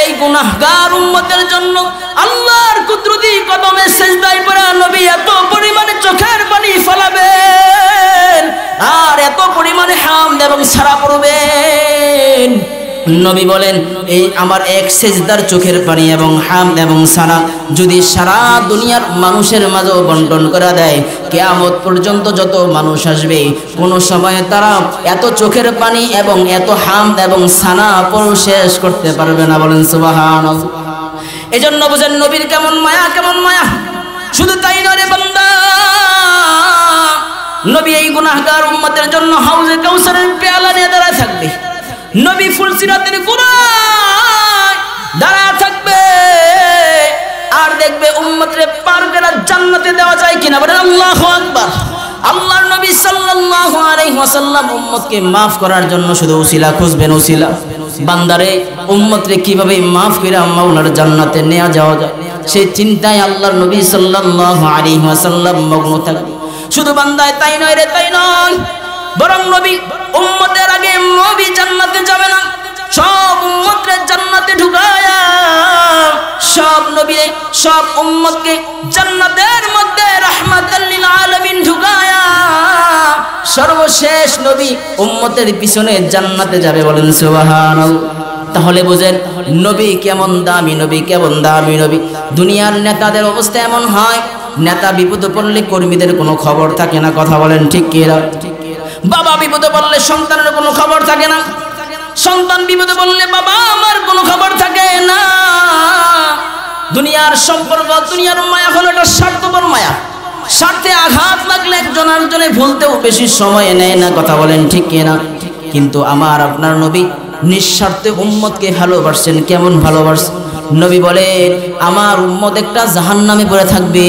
এই গুনাহগার উম্মতের জন্য আল্লাহর কুদরতি কদমে সিজদায় পড়া নবী এত পরিমাণে চোখের পানি ফলাবেন আর এত পরিমাণে হামদ এবং সারা পড়বেন। নবী বলেন, এই আমার এক সেজদার চোখের পানি এবং হামদ এবং সানা যদি সারা দুনিয়ার মানুষের মাঝেও বন্টন করা দেয়, কিয়ামত পর্যন্ত যত মানুষ আসবে কোনো সময়ে তারা এত চোখের পানি এবং এত হামদ এবং সানা পড়ে শেষ করতে পারবে না। বলেন সুবহানাল্লাহ। এজন্য বুঝেন নবীর কেমন মায়া, কেমন মায়া। শুধু তাই নয় রে বান্দা, নবী এই গুনাহগার উম্মতের জন্য হাউজে কাউসারের পেয়ালা নিয়ে দাঁড়ায় থাকবে। নবী ফুলসিরাতের গোড়ায় দাঁড়ায় থাকবে আর দেখবে উম্মতরে পার করে জান্নাতে দেওয়া যায় কিনা, বলেন আল্লাহু আকবার। আল্লাহর নবী সাল্লাল্লাহু আলাইহি ওয়াসাল্লাম উম্মতকে maaf করার জন্য শুধু উসিলা খুঁজবেন, উসিলা। বান্দারে উম্মতরে কিভাবে maaf কইরা মাওলার জান্নাতে নেওয়া যাওয়া যায় সেই চিন্তায় আল্লাহর নবী সাল্লাল্লাহু আলাইহি ওয়াসাল্লাম মগ্ন থাকবেন। শুধু বান্দায় তাই নয় রে, তাই নয়, বরং নবী উম্মতের আগে নবী জান্নাতে যাবে না, সব উম্মতরে জান্নাতে ঢুকায়া সব নবীরে সব উম্মতকে জান্নাতের মধ্যে রাহমাতাল লিল আলামিন ঢুকায়া সর্বশেষ নবী উম্মতের পিছনে জান্নাতে যাবে, বলেন সুবহানাল্লাহ। তাহলে বুঝেন নবী কেমন দামি নবী, কেমন দামি নবী। দুনিয়ার নেতাদের অবস্থা এমন হয়, নেতা বিপদে পড়লে কর্মীদের কোনো খবর থাকে না, কথা বলেন ঠিক কি না? বাবা বিপদে পড়লে সন্তানের কোনো খবর থাকে না, সন্তান বিপদে পড়লে বাবা আমার কোনো খবর থাকে না। দুনিয়ার সম্পর্ক, দুনিয়ার মায়া হলো একটা স্বার্থপর মায়া। স্বার্থে আঘাত লাগলে একজন আরেকজনে ভুলতেও বেশি সময় নেয় না, কথা বলেন ঠিক কি না? কিন্তু আমার আপনার নবী নিঃস্বার্থে উম্মতকে ভালোবাসছেন। কেমন ভালোবাসছেন? নবী বলেন আমার উম্মত একটা জাহান্নামে পড়ে থাকবে,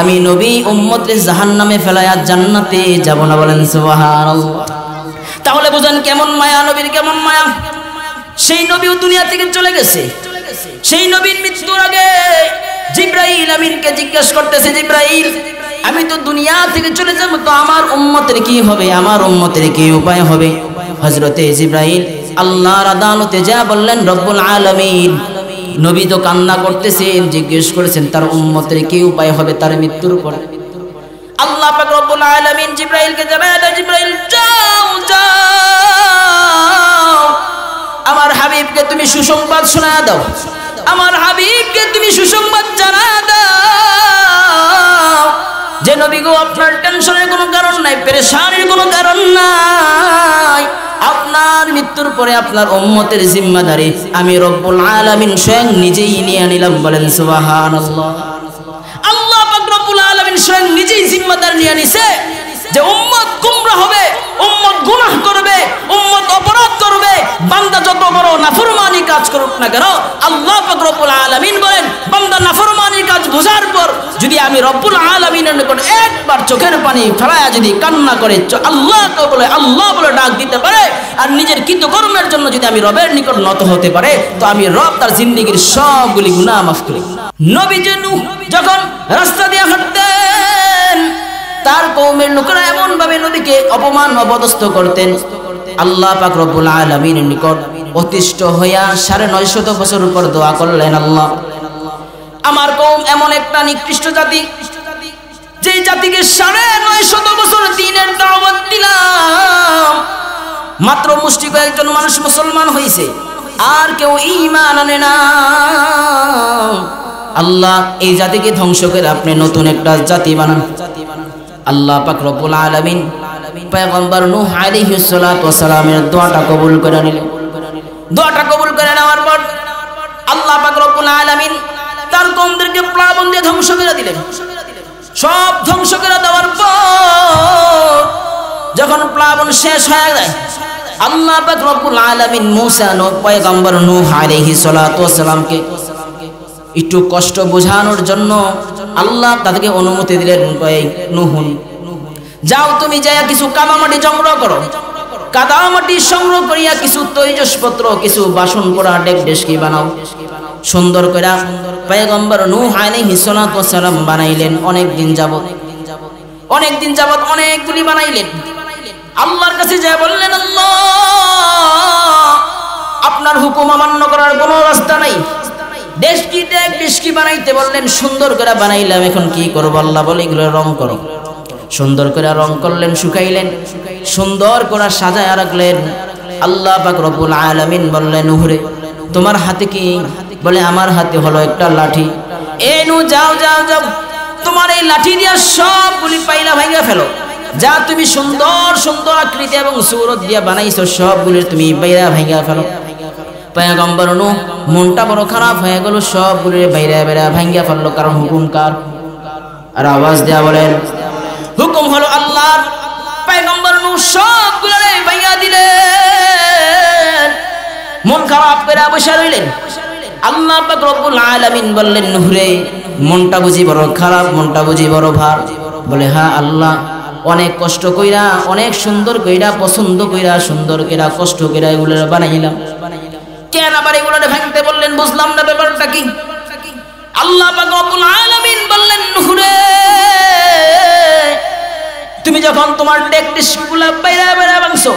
আমি নবী উম্মতকে জাহান্নামে ফেলায়া জান্নাতে যাব না, বলেন সুবহানাল্লাহ। তাহলে বুঝেন কেমন মায়া নবীর, কেমন মায়া। সেই নবীও দুনিয়া থেকে চলে গেছে। সেই নবীর মৃত্যুর আগে জিবরাইল আমিনকে জিজ্ঞেস করতেছে, জিবরাইল আমি তো দুনিয়া থেকে চলে যাব, তো আমার উম্মতের কি হবে, আমার উম্মতের কি উপায় হবে? হযরতে জিবরাইল আল্লাহর আদালতে যা বললেন রব্বুল আলামিন, নবী তো কান্না করতেছেন, জিজ্ঞেস করেছেন তার উম্মতের কি উপায় হবে তার মৃত্যুর পর। আল্লাহ পাক রব্বুল আলামিন জিবরাইলকে জানায় দেয়, জিবরাইল যাও যাও, আমার হাবিবকে তুমি সুসংবাদ শোনায় দাও, আমার হাবিবকে তুমি সুসংবাদ জানায় দাও যে নবী গো আপনার টেনশনের কোনো কারণ নাই, পেরেশানির কোনো কারণ নাই, আপনার মৃত্যুর পরে আপনার উম্মতের জিম্মাদারি আমি রব্বুল আলামিন স্বয়ং নিজেই নিয়ে নিলাম, বলেন সুবহানাল্লাহ। আল্লাহ পাক রব্বুল আলামিন স্বয়ং নিজেই জিম্মাদার নিয়ে নিছে যে উম্মত গুমরাহ হবে, উম্মত গুনাহ করবে, উম্মত অপরাধ করবে, বান্দা যত বড় নাফরমানি কাজ করুক না কেন আল্লাহ পাক রব্বুল আলামিন বলেন বান্দা নাফরমানি কাজ বোঝার পর যদি আমি রব্বুল আলামিনের নিকট একবার চোখের পানি ফেলায়া যদি কান্না করে আল্লাহকে বলে আল্লাহ বলে ডাক দিতে পারে আর নিজের কৃতকর্মের জন্য যদি আমি রবের নিকট নত হতে পারে, তো আমি রব তার জিন্দেগীর সবগুলি গুনাহ মাফ করি। নবী নূহ যখন রাস্তা দিয়ে হাঁটতেন তার কওমের লোকেরা এমন ভাবে নবীকে অপমান অপদস্থ করতেন, আল্লাহ পাক রব্বুল আলামিনের নিকট অতিষ্ঠ হইয়া 950 বছর পর দোয়া করলেন, আল্লাহ আমার কওম এমন একটা নিকৃষ্ট জাতি, যে জাতিকে 950 বছর দ্বীনের দাওয়াত দিলাম, মাত্র মুষ্টি কয়েকজন মানুষ মুসলমান হয়েছে, আর কেউ ঈমান আনে না। আল্লাহ এই জাতিকে ধ্বংস করে আপনি নতুন একটা জাতি বানান। আল্লাহ পাক রব্বুল আলামিন পয়গম্বর নূহ আলাইহিস সালাতু ওয়াস সালামের দোয়াটা কবুল করে নিলেন। দোয়াটা কবুল করে নেওয়ার পর আল্লাহ পাক রব্বুল আলামিন তার কওমদেরকে প্লাবন দিয়ে ধ্বংস করে দিলেন। সব ধ্বংস করে দেওয়ার পর যখন প্লাবন শেষ হয়ে যায়, আল্লাহ পাক রব্বুল আলামিন মূসা পয়গম্বর নূহ আলাইহিস সালাতু ওয়াস সালামকে একটু কষ্ট বোঝানোর জন্য আল্লাহ তাদেরকে অনুমতি দিলেন, নূহ যাও তুমি যাইয়া কিছু কাদামাটি সংগ্রহ করো, কাদামাটি সংগ্রহ করিয়া কিছু তৈজসপত্র, কিছু বাসন পোড়া ডেক ডেস্কি বানাও। সুন্দর করে পয়গম্বর নূহ আলাইহিস সালাতু ওয়াস সালাম বানাইলেন। অনেক দিন যাবত অনেকগুলি বানাইলেন। আল্লাহর কাছে যা বললেন, আল্লাহ আপনার হুকুম অমান্য করার কোনো রাস্তা নাই। ডেস্কি ডেক ডেস্কি বানাইতে বললেন, সুন্দর করে বানাইলাম, এখন কি করব? আল্লাহ বলে এগুলো রং করো। সুন্দর করে রং করলেন, শুকাইলেন, সুন্দর করে সাজায় রাখলেন। আল্লাহ পাক রব্বুল আলামিন বললেন, নূহরে তোমার হাতে কি? বলে আমার হাতে হলো একটা লাঠি। এ নূহ যাও যাও যাও, তোমার এই লাঠি দিয়া সবগুলি পাইলা ভাঙা ফেলো, যা তুমি সুন্দর সুন্দর আকৃতি এবং সূরত দিয়া বানাইছো সবগুলি তুমি বাইরা ভাঙা ফেলো। পয়গম্বর নূহ মনটা বড় খারাপ হয়ে গেল, সবগুলি বাইরা বাইরা ভাঙা ফেললো। কারণ হুকুম কার? আর আওয়াজ দেয়া বলেন, হুকুম হলো আল্লাহর। পয়গম্বর নূহ সবগুলো ভাঙা দিলেন। মন খারাপ করে বসে রইলেন। আল্লাহ পাক রব্বুল আলামিন বললেন নূহ রে মনটা বুঝি বড় খারাপ, মনটা বুঝি বড় ভার। বলে হ্যাঁ আল্লাহ, অনেক কষ্ট কইরা, অনেক সুন্দর কইরা, পছন্দ কইরা, সুন্দর কইরা, কষ্ট কইরা এগুলো বানাইলাম, কেন আবার এগুলো ভাঙতে বললেন? বুঝলাম না ব্যাপারটা কি। আল্লাহ পাক রব্বুল আলামিন বললেন নূহ রে তুমি যখন তোমার ডেকটিসগুলা বাইরে বাইরে ভাঙছো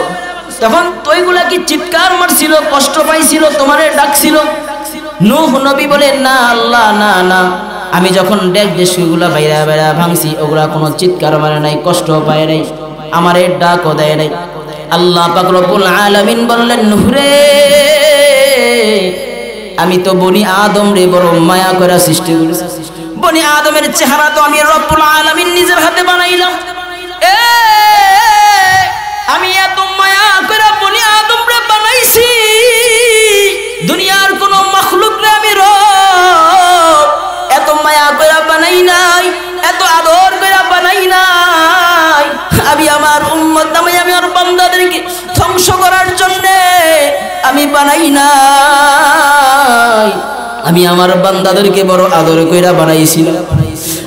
তখন তোইগুলা কি চিৎকার মারছিল, কষ্ট পাইছিল, তোমারে ডাকছিল? নূহ নবী বলে না আল্লাহ, না না, আমি যখন ডেকটিসগুলা বাইরে বাইরে ভাঙছি ওগুলা কোনো চিৎকার মারে নাই, কষ্ট পায় নাই, আমারে ডাকও দেয় নাই। আল্লাহ পাক রব্বুল আলামিন বললেন নূহ রে আমি তো বনি আদম রে বড় মায়া করে সৃষ্টি করেছি, বনি আদমের চেহারা তো আমি রব্বুল আলামিন নিজের হাতে বানাইলাম। আমি এত মায়া করে বনি আদম রে বানাইছি, দুনিয়ার কোন মাখলুক রে আমি রব এত মায়া করে বানাই নাই, এত আদর করে বানাই নাই। আমি আমার উম্মত নামে আমি আর বান্দাদেরকে ধ্বংস করার জন্য আমি বানাই নাই, আমি আমার বান্দাদেরকে বড় আদর কইরা বানাইছিলাম।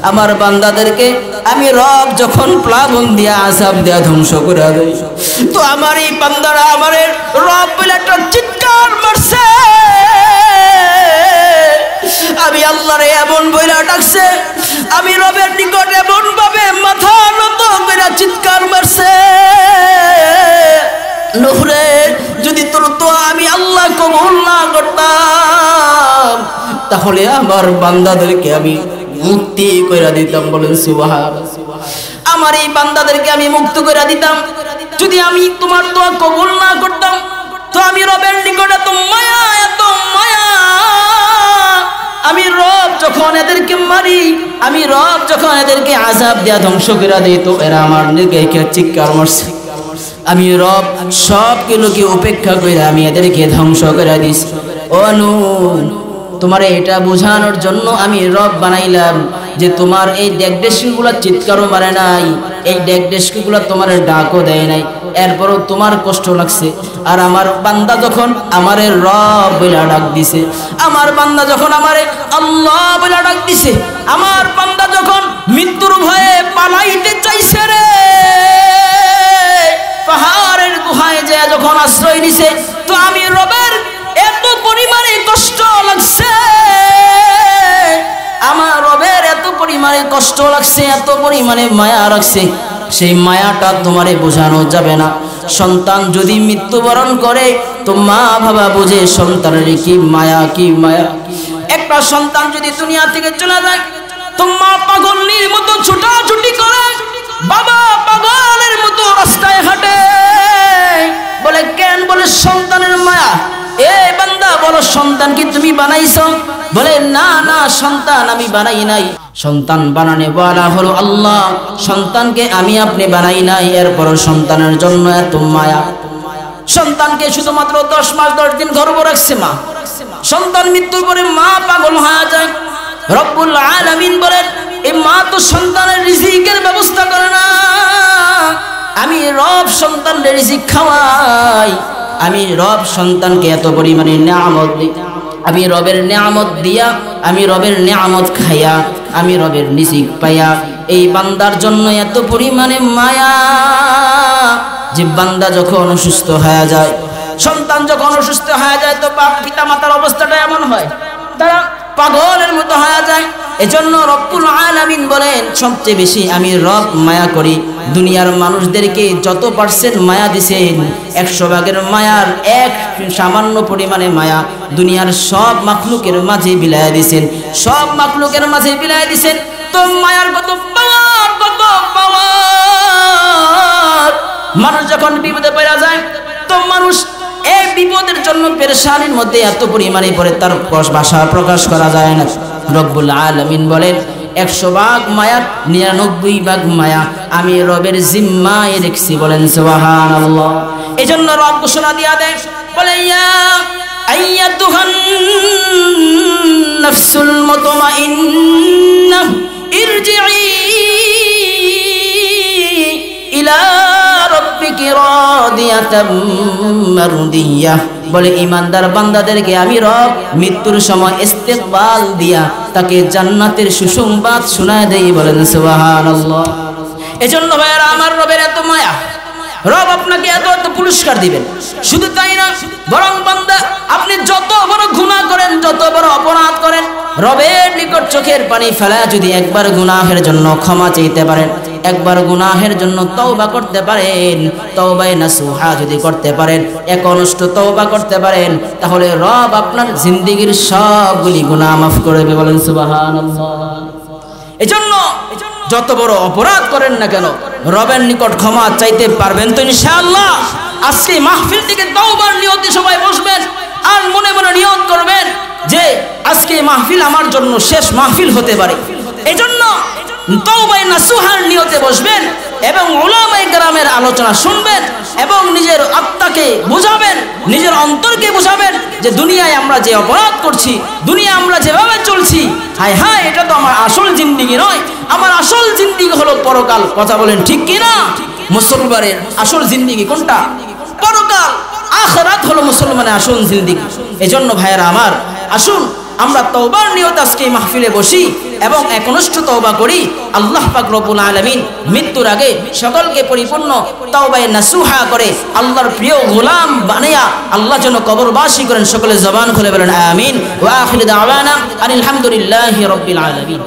আমার বান্দাদেরকে আমি রব যখন প্লাবন দিয়া আযাব দিয়া ধ্বংস করে দেই তো আমার এই বান্দারা আমারে রব বলে একটা চিৎকার মারছে, আমি আল্লাহরে এমন বইলা ডাকছে, আমি রবের নিকট এমন ভাবে মাথা নত কইরা চিৎকার মারছে। নূহ রে যদি তোর তো আমি আল্লাহ কবুল না করতাম তাহলে আমার বান্দাদেরকে আমি মুক্তি কইরা দিতাম। বলেন সুবহানাল্লাহ। আমার এই বান্দাদেরকে আমি মুক্ত কইরা দিতাম যদি আমি তোমার দোয়া কবুল না করতাম। তো আমি রবের নিকট এত মায়া, এত মায়া, আমি রব যখন এদেরকে মারি, আমি রব যখন এদেরকে আযাব দেয়া ধ্বংস কইরা দেই তো এরা আমার নিকট চিৎকার মারছে। আমি রব সব কিছুকে উপেক্ষা কইরা আমি এদেরকে ধ্বংস কইরা দিছি। ও নূহ তোমার এটা বোঝানোর জন্য আমি রব বানাইলাম যে তোমার এই ডেকডেস্কিগুলো চিৎকারও মারে নাই, এই ডেকডেস্কিগুলো তোমার ডাকও দেয় নাই, এরপরও তোমার কষ্ট লাগছে। আর আমার বান্দা যখন আমারে রব বলে ডাক দিছে, আমার বান্দা যখন আমারে আল্লাহ বলে ডাক দিছে, আমার বান্দা যখন মৃত্যুর ভয়ে পালাইতে চাইছে রে, পাহাড়ের গুহায় যায় যখন আশ্রয় নিছে, তো আমি রবের এত পরিমাণে কষ্ট লাগছে, আমার রবের এত পরিমাণে কষ্ট লাগছে, এত পরিমাণে মায়া রাখছে, সেই মায়াটা তোমারে বোঝানো যাবে না। সন্তান যদি মৃত্যুবরণ করে তো মা বাবা বোঝে সন্তানের কি মায়া, কি মায়া। একটা সন্তান যদি দুনিয়া থেকে চলে যায় তো মা পাগলের মতো ছোটাছুটি করে, বাবা পাগলের মতো রাস্তায় হাঁটে। বলে কেন? বলে সন্তানের মায়া। এ বান্দা বলো সন্তান কি তুমি বানাইছো? বলে না না, সন্তান আমি বানাই নাই। সন্তান বানানে বলা হলো আল্লাহ, সন্তানকে আমি আপনি বানাই নাই, এরপর সন্তানের জন্য এত মায়া। সন্তানকে শুধুমাত্র 10 মাস 10 দিন গর্ভ রাখছে মা, সন্তান মৃত্যুর পরে মা পাগল হয়ে যায়। রব্বুল আলামিন বলেন এই মা তো সন্তানের রিজিকের ব্যবস্থা করে না, আমি রব সন্তানের রিজিক খাওয়াই, আমি রব সন্তানকে এত পরিমাণে নিয়ামত দিই, আমি রবের নিয়ামত দিয়া, আমি রবের নিয়ামত খাইয়া, আমি রবের রিজিক পাইয়া এই বান্দার জন্য এত পরিমাণে মায়া যে বান্দা যখন অসুস্থ হয়ে যায়, সন্তান যখন অসুস্থ হয়ে যায় তো বাপ পিতা মাতার অবস্থাটা এমন হয়, তারা পাগলের মতো হয়ে যায়। এজন্য রব্বুল আলামিন বলেন সবচেয়ে বেশি আমি রব মায়া করি। দুনিয়ার মানুষদেরকে যত % মায়া দিছেন 100 ভাগের মায়ার এক সামান্য পরিমাণে মায়া দুনিয়ার সব মাখলুকের মাঝে বিলায় দিছেন, সব মাখলুকের মাঝে বিলায় দিছেন। তো মায়ার কত পাওয়ার, কত পাওয়ার। মানুষ যখন বিপদে পড়ে যায় তো মানুষ এই বিপদের জন্য পেরেশানির মধ্যে এত পরিমাণে পড়ে তার ভাষা প্রকাশ করা যায় না। রব্বুল আলামিন বলেন 100 ভাগ মায়ার 99 ভাগ মায়া আমি রবের জিম্মায় রেখেছি। বলেন সুবহানাল্লাহ। এজন্য রব ঘোষণা দিয়া দেয়, বলে ইয়া আইয়াতুহান নাফসুল মুতমাইন্নাহ ইরজিই ইলা রাব্বিকি রাদিয়াতাম মারদিয়াহ, বলে ঈমানদার বান্দাদেরকে আমি রব মৃত্যুর সময় ইস্তেকবাল দিয়া তাকে জান্নাতের সুসংবাদ শোনায় দেই। বলেন সুবহানাল্লাহ। এজন্য ভাইরা আমার রবের এত মায়া, রব আপনাকে এত এত পুরস্কার দিবেন। শুধু তাই না, বরং বান্দা আপনি যত বড় গুনাহ করেন, যত বড় অপরাধ করেন, রবের নিকট চোখের পানি ফেলা যদি একবার গুনাহের জন্য ক্ষমা চাইতে পারেন, একবার গুনাহের জন্য তওবা করতে পারেন, তওবায়ে নাসুহা যদি করতে পারেন, একনিষ্ঠ তওবা করতে পারেন, তাহলে রব আপনার জিন্দেগীর সবগুলি গুনাহ মাফ করে দেবে। বলেন সুবহানাল্লাহ। এজন্য যত বড় অপরাধ করেন না কেন রবের নিকট ক্ষমা চাইতে পারবেন তো ইনশাআল্লাহ। আজকে মাহফিল থেকে তওবার নিয়তে সবাই বসবেন আর মনে মনে নিয়ত করবেন যে আজকে মাহফিল আমার জন্য শেষ মাহফিল হতে পারে। এজন্য তওবায়ে নাসুহার নিয়তে বসবেন এবং উলামায়ে কেরামের আলোচনা শুনবেন এবং নিজের আত্মাকে বুঝাবেন, নিজের অন্তরকে বুঝাবেন যে দুনিয়ায় আমরা যে অপরাধ করছি, দুনিয়া আমরা যেভাবে চলছি, হায় হায় এটা তো আমার আসল জিন্দেগি নয়, আমার আসল জিন্দেগি হলো পরকাল। কথা বলেন ঠিক কি না? মুসলমানের আসল জিন্দেগি কোনটা? পরকাল। আখিরাত হলো মুসলমানের আসল জিন্দেগি। এজন্য ভাইয়েরা আমার, আসুন আমরা তওবার নিয়ত আজকে মাহফিলে বসি এবং একনিষ্ঠ তওবা করি। আল্লাহ পাক রব্বুল আলামিন মৃত্যুর আগে সকলকে পরিপূর্ণ তওবায়ে নাসুহা করে আল্লাহর প্রিয় গোলাম বানায়া আল্লাহ যেন কবরবাসী করেন। সকলে জবান খুলে বলেন আমিন। ওয়া আখিরু দাওয়ানা আলহামদুলিল্লাহি রাব্বিল আলামিন।